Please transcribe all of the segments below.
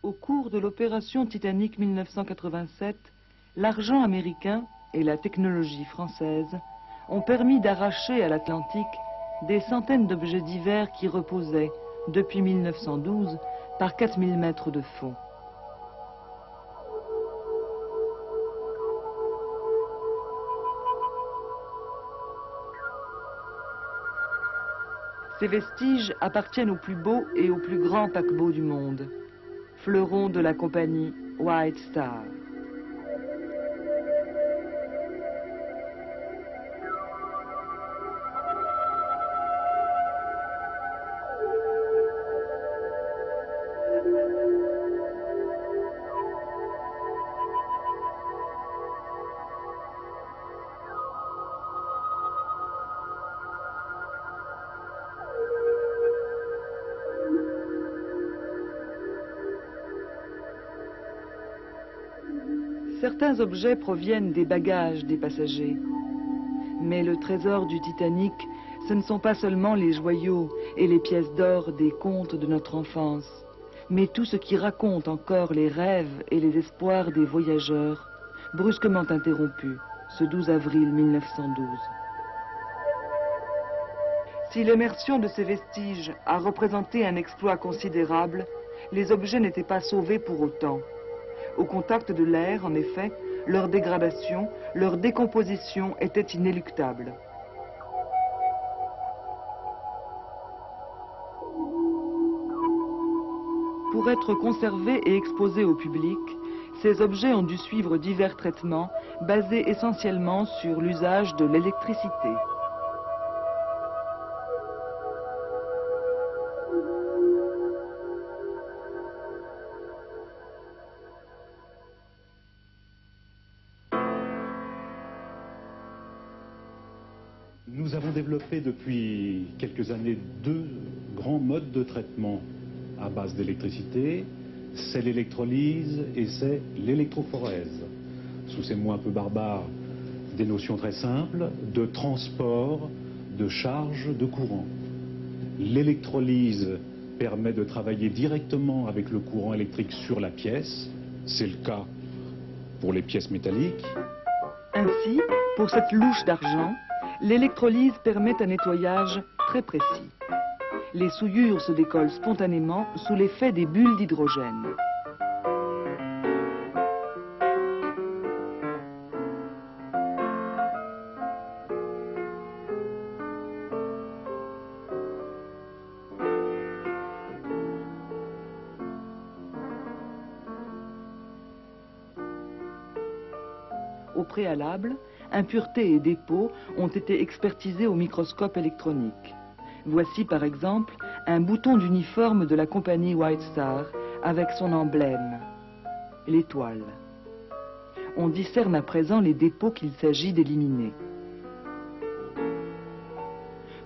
Au cours de l'opération Titanic 1987, l'argent américain et la technologie française ont permis d'arracher à l'Atlantique des centaines d'objets divers qui reposaient, depuis 1912, par 4000 mètres de fond. Ces vestiges appartiennent aux plus beaux et aux plus grands paquebots du monde, fleurons de la compagnie White Star. Certains objets proviennent des bagages des passagers. Mais le trésor du Titanic, ce ne sont pas seulement les joyaux et les pièces d'or des contes de notre enfance, mais tout ce qui raconte encore les rêves et les espoirs des voyageurs, brusquement interrompus ce 12 avril 1912. Si l'immersion de ces vestiges a représenté un exploit considérable, les objets n'étaient pas sauvés pour autant. Au contact de l'air, en effet, leur dégradation, leur décomposition étaient inéluctables. Pour être conservés et exposés au public, ces objets ont dû suivre divers traitements basés essentiellement sur l'usage de l'électricité. Nous avons développé depuis quelques années deux grands modes de traitement à base d'électricité. C'est l'électrolyse et c'est l'électrophorèse. Sous ces mots un peu barbares, des notions très simples de transport, de charge, de courant. L'électrolyse permet de travailler directement avec le courant électrique sur la pièce. C'est le cas pour les pièces métalliques. Ainsi, pour cette louche d'argent, l'électrolyse permet un nettoyage très précis. Les souillures se décollent spontanément sous l'effet des bulles d'hydrogène. Au préalable, impuretés et dépôts ont été expertisés au microscope électronique. Voici par exemple un bouton d'uniforme de la compagnie White Star avec son emblème, l'étoile. On discerne à présent les dépôts qu'il s'agit d'éliminer.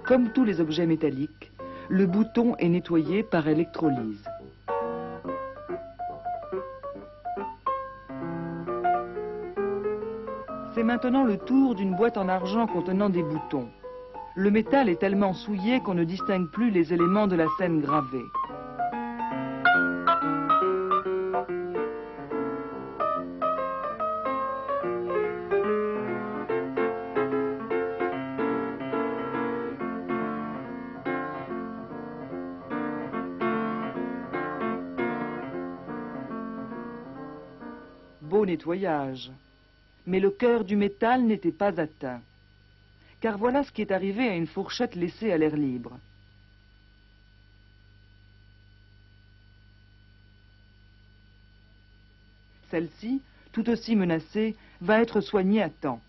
Comme tous les objets métalliques, le bouton est nettoyé par électrolyse. C'est maintenant le tour d'une boîte en argent contenant des boutons. Le métal est tellement souillé qu'on ne distingue plus les éléments de la scène gravée. Beau nettoyage. Mais le cœur du métal n'était pas atteint. Car voilà ce qui est arrivé à une fourchette laissée à l'air libre. Celle-ci, tout aussi menacée, va être soignée à temps.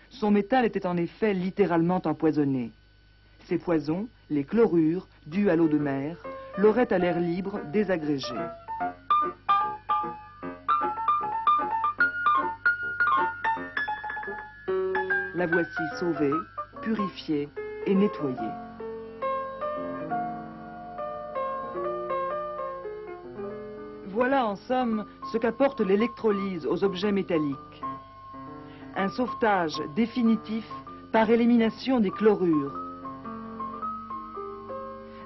Son métal était en effet littéralement empoisonné. Ces poisons, les chlorures, dus à l'eau de mer, l'auraient à l'air libre désagrégé. La voici sauvée, purifiée et nettoyée. Voilà en somme ce qu'apporte l'électrolyse aux objets métalliques. Un sauvetage définitif par élimination des chlorures.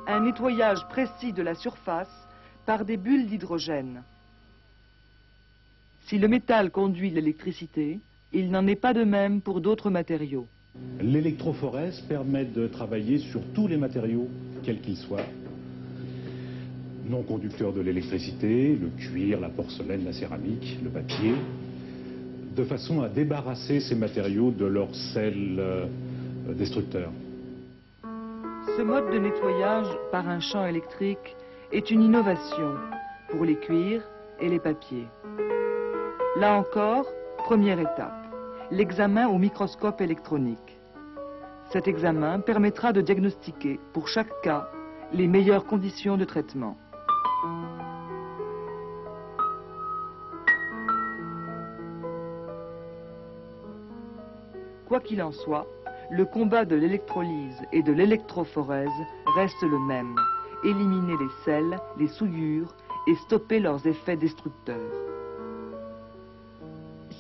Un nettoyage précis de la surface par des bulles d'hydrogène. Si le métal conduit l'électricité, il n'en est pas de même pour d'autres matériaux. L'électrophorèse permet de travailler sur tous les matériaux, quels qu'ils soient, non conducteurs de l'électricité, le cuir, la porcelaine, la céramique, le papier, de façon à débarrasser ces matériaux de leurs sels destructeurs. Ce mode de nettoyage par un champ électrique est une innovation pour les cuirs et les papiers. Là encore, première étape, l'examen au microscope électronique. Cet examen permettra de diagnostiquer pour chaque cas les meilleures conditions de traitement. Quoi qu'il en soit, le combat de l'électrolyse et de l'électrophorèse reste le même. Éliminer les sels, les souillures et stopper leurs effets destructeurs.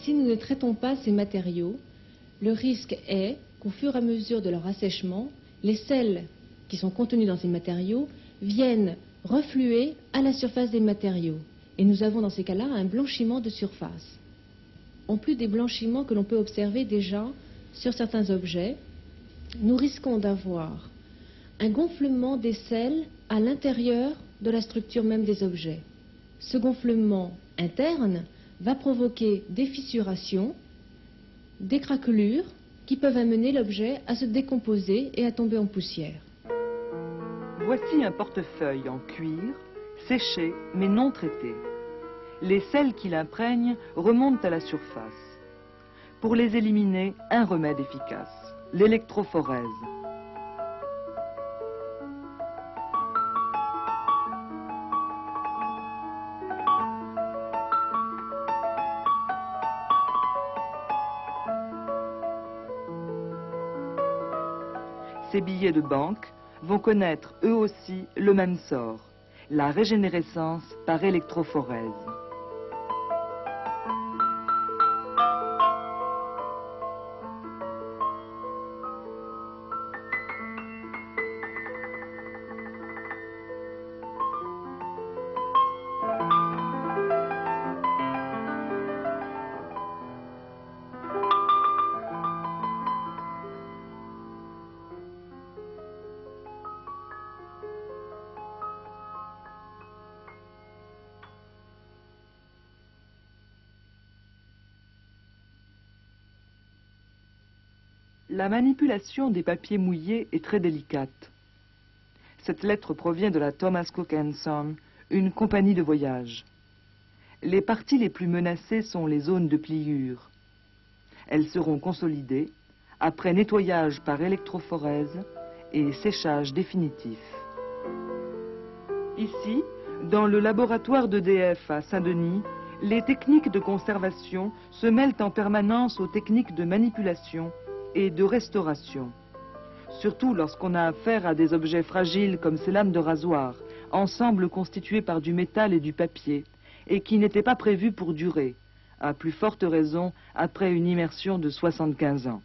Si nous ne traitons pas ces matériaux, le risque est qu'au fur et à mesure de leur assèchement, les sels qui sont contenus dans ces matériaux viennent refluer à la surface des matériaux. Et nous avons dans ces cas-là un blanchiment de surface. En plus des blanchiments que l'on peut observer déjà sur certains objets, nous risquons d'avoir un gonflement des sels à l'intérieur de la structure même des objets. Ce gonflement interne va provoquer des fissurations, des craquelures qui peuvent amener l'objet à se décomposer et à tomber en poussière. Voici un portefeuille en cuir, séché mais non traité. Les sels qui l'imprègnent remontent à la surface. Pour les éliminer, un remède efficace, l'électrophorèse. Ces billets de banque vont connaître eux aussi le même sort, la régénérescence par électrophorèse. La manipulation des papiers mouillés est très délicate. Cette lettre provient de la Thomas Cook & Son, une compagnie de voyage. Les parties les plus menacées sont les zones de pliure. Elles seront consolidées après nettoyage par électrophorèse et séchage définitif. Ici, dans le laboratoire d'EDF à Saint-Denis, les techniques de conservation se mêlent en permanence aux techniques de manipulation et de restauration. Surtout lorsqu'on a affaire à des objets fragiles comme ces lames de rasoir, ensemble constitués par du métal et du papier, et qui n'étaient pas prévus pour durer, à plus forte raison après une immersion de 75 ans.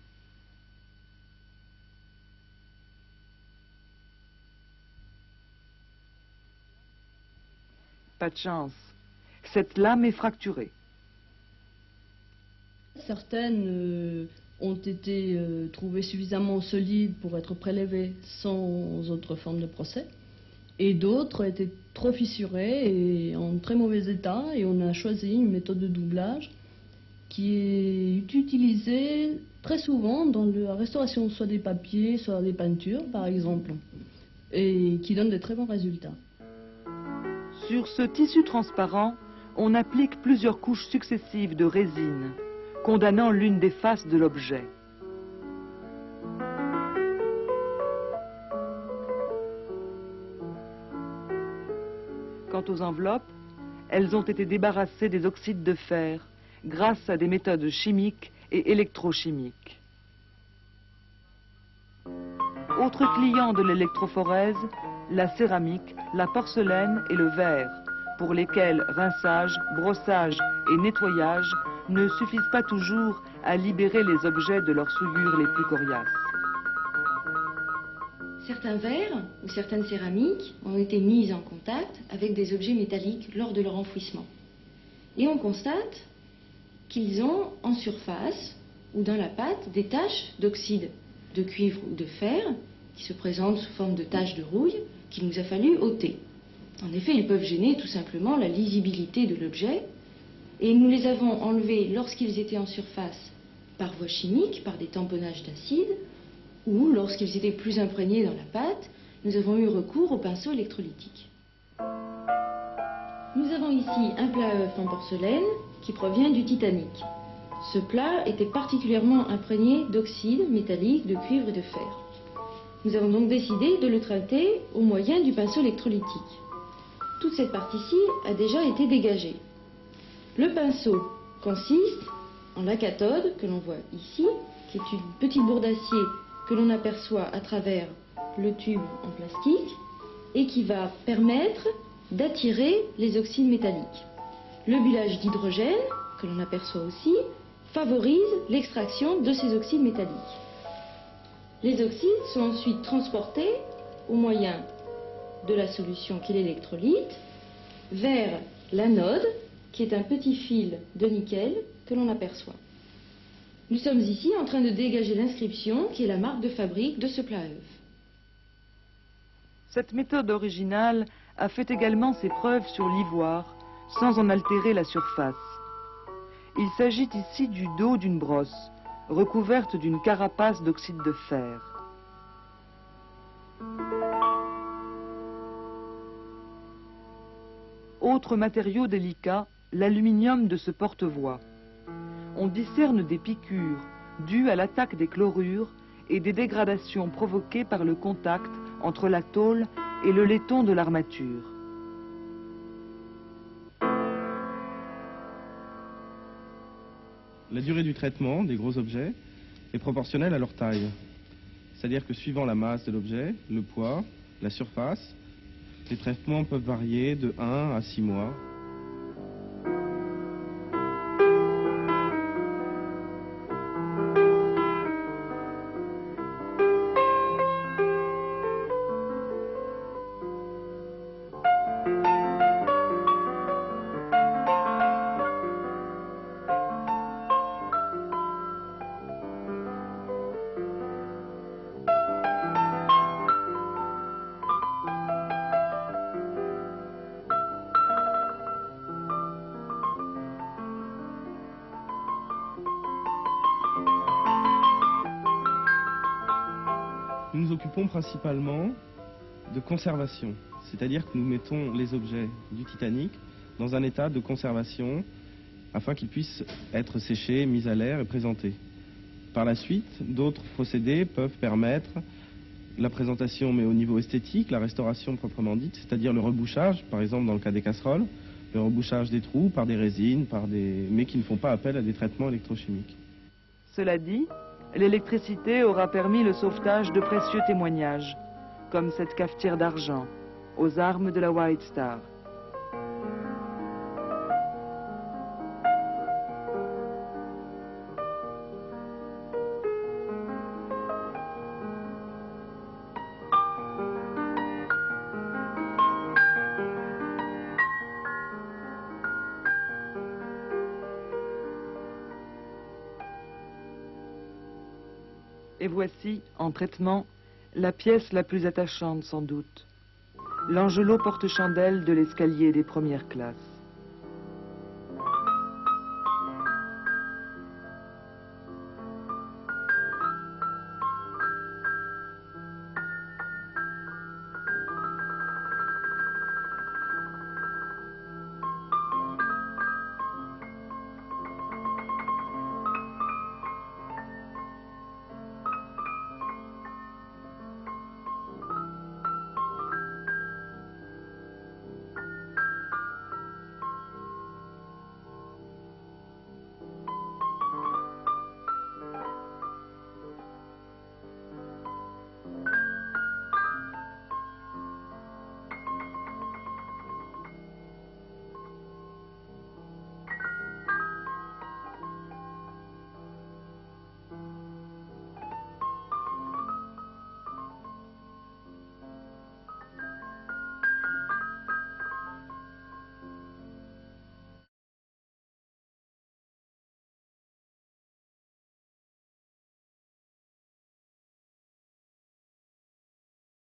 Pas de chance, cette lame est fracturée. Certaines ont été trouvées suffisamment solides pour être prélevées sans autre forme de procès, et d'autres étaient trop fissurées et en très mauvais état, et on a choisi une méthode de doublage qui est utilisée très souvent dans la restauration soit des papiers, soit des peintures par exemple, et qui donne de très bons résultats. Sur ce tissu transparent, on applique plusieurs couches successives de résine, condamnant l'une des faces de l'objet. Quant aux enveloppes, elles ont été débarrassées des oxydes de fer grâce à des méthodes chimiques et électrochimiques. Autres clients de l'électrophorèse, la céramique, la porcelaine et le verre, pour lesquels rinçage, brossage et nettoyage ne suffisent pas toujours à libérer les objets de leurs souillures les plus coriaces. Certains verres ou certaines céramiques ont été mises en contact avec des objets métalliques lors de leur enfouissement. Et on constate qu'ils ont en surface ou dans la pâte des taches d'oxyde de cuivre ou de fer qui se présentent sous forme de taches de rouille qu'il nous a fallu ôter. En effet, ils peuvent gêner tout simplement la lisibilité de l'objet et nous les avons enlevés lorsqu'ils étaient en surface par voie chimique, par des tamponnages d'acide, ou lorsqu'ils étaient plus imprégnés dans la pâte, nous avons eu recours au pinceau électrolytique. Nous avons ici un plat à œuf en porcelaine qui provient du Titanic. Ce plat était particulièrement imprégné d'oxyde métallique, de cuivre et de fer. Nous avons donc décidé de le traiter au moyen du pinceau électrolytique. Toute cette partie-ci a déjà été dégagée. Le pinceau consiste en la cathode que l'on voit ici, qui est une petite bourre d'acier que l'on aperçoit à travers le tube en plastique et qui va permettre d'attirer les oxydes métalliques. Le bulage d'hydrogène, que l'on aperçoit aussi, favorise l'extraction de ces oxydes métalliques. Les oxydes sont ensuite transportés au moyen de la solution qui est l'électrolyte vers l'anode, qui est un petit fil de nickel que l'on aperçoit. Nous sommes ici en train de dégager l'inscription qui est la marque de fabrique de ce plat à œuf. Cette méthode originale a fait également ses preuves sur l'ivoire, sans en altérer la surface. Il s'agit ici du dos d'une brosse, recouverte d'une carapace d'oxyde de fer. Autre matériau délicat, l'aluminium de ce porte-voix. On discerne des piqûres dues à l'attaque des chlorures et des dégradations provoquées par le contact entre la tôle et le laiton de l'armature. La durée du traitement des gros objets est proportionnelle à leur taille. C'est-à-dire que suivant la masse de l'objet, le poids, la surface, les traitements peuvent varier de 1 à 6 mois. Nous nous occupons principalement de conservation, c'est-à-dire que nous mettons les objets du Titanic dans un état de conservation afin qu'ils puissent être séchés, mis à l'air et présentés. Par la suite, d'autres procédés peuvent permettre la présentation, mais au niveau esthétique, la restauration proprement dite, c'est-à-dire le rebouchage, par exemple dans le cas des casseroles, le rebouchage des trous par des résines, mais qui ne font pas appel à des traitements électrochimiques. Cela dit, l'électricité aura permis le sauvetage de précieux témoignages, comme cette cafetière d'argent, aux armes de la White Star. Et voici, en traitement, la pièce la plus attachante sans doute, l'angelot porte-chandelle de l'escalier des premières classes.